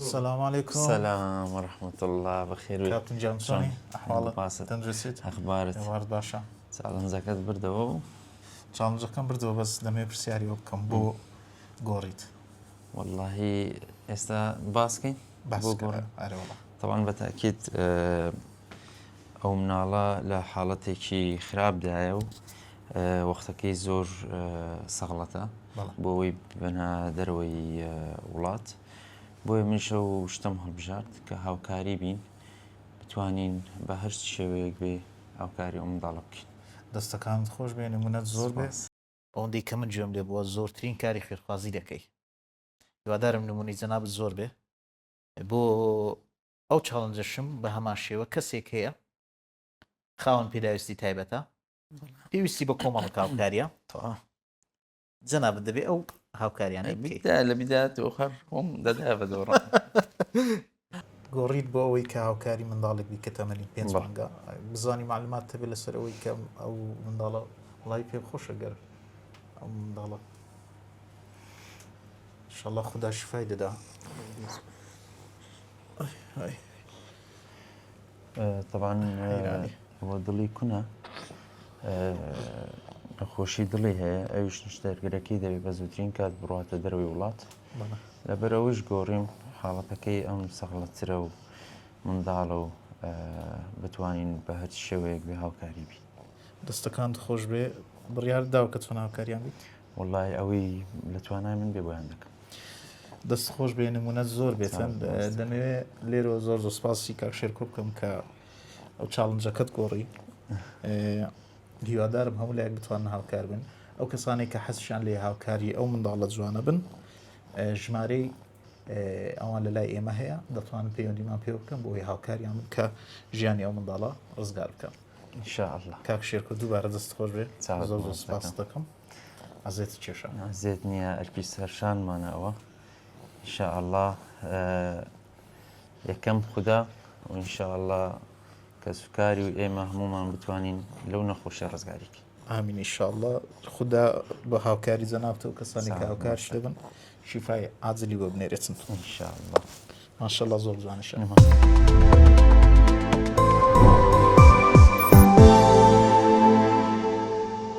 السلام عليكم. السلام ورحمة الله بخير. كابتن جامسوني أحوالك باسط تندرسيت أخبارت وارد باشا ساڵن زەکەت بردەوە چالنجەکەم بردەوە بەس دەمێ پرسیاریەوە بکەم بۆ گۆڕیت واللهی ئێستا باسکەین باس بۆ گۆڕ ئەرەوەڵە طبعا بەتاکید ئەو مناڵە لە حاڵەتێکی خراپدایە و وەختەکەی زۆر سەغڵەتە بۆەوەی بنە دەرەوەی وڵات بۆیە منشە و شتم هەڵبژارد کە هاوکاری بین بتوانین بە هەر شێوەیەک بێ هاوکاری ئەو منداڵە بکەین. دەستەکانت خۆش بێ نمونەت زۆر بێ ئەوەندەی کە من گوێم لێ بووە زۆرترین کاری خێرخوازی دەکەی هیوادارم نمونەی جەنابەت زۆر بێ بۆ ئەو چاڵنجەشم بە هەمان شێوە کەسێک هەیە خاوەن پێداویستی تایبەتە پێویستی بە کۆمەڵک هاوکاریە جەنابەت دەبێ ئەو هاوکاریانەی بکەیت لە بیدات ئۆخەر خۆم دەدا بە دۆڕ گۆڕیت بۆ ئەوەی کە هاوکاری منداڵێک بی کە تەمەنی 5 مانگە بزانی معلومات هەبێت لەسەر ئەوەی کە ئەو منداڵە وڵی پێ خۆشە گەر ئەو منداڵە انشاءالله خدا شفای دەدا. طبعا بۆ دڵی کونە نەخۆشی دڵی هەیە ئەویش نیشتەرگەرەکەی دەبێت بە زووترین کات بڕاتە دەروی وڵات لەبەرەوەش گۆڕیم حاڵەتەکەی ئەم سەغڵەترە و منداڵە و بتوانین بە هەر شێوەیەک بێ هاوکاری بین. دەستەکان خۆش بێ بڕیار داوە کە چۆن هاوکاریان بیت وڵای ئەوەی لە توانای من بێ بۆیان دەکەم. دەست خۆش بێ نمونە زۆر بێتن دەمەوێت لێرەوە زۆر سوپاسی کاکشێرکۆ بکەم کە ئەو چاڵنجەکەت گۆڕی هیوادارم هەموو لایەک بتوانن هاوکار بن ئەو کەسانێک کە حەزشان لێ هاوکاری ئەو منداڵە جوانە بن ژمارەی ئەوان لە لای ئێمە هەیە دەتوانن پەیوەندیمان پێ بکەم بۆی هاوکاریان بن کە ژیانی ئەو منداڵە ڕزگار بکەم. ئینشاءالله کاکشێرکۆ دووبارە دەست خۆش بێ زۆر سوپاس دەکەم. ئازێت کێشە زێت نییە ئەرپی سەرشانمانەوە ئینشاءالله یەکەم خوددا و ئینشاءالله کە سوکاری و ئێمە هەمومان بتوانین لەو نەخۆشە ڕزگاریکە. ئامین ئینشاءالله خوددا بە هاوکاری جەنابتە و کەسانی کە هاوکارش دەبن شیفای عاجلی بۆ بنێرێتن ئینشاءالله. ماشەڵڵا زۆر جوانە.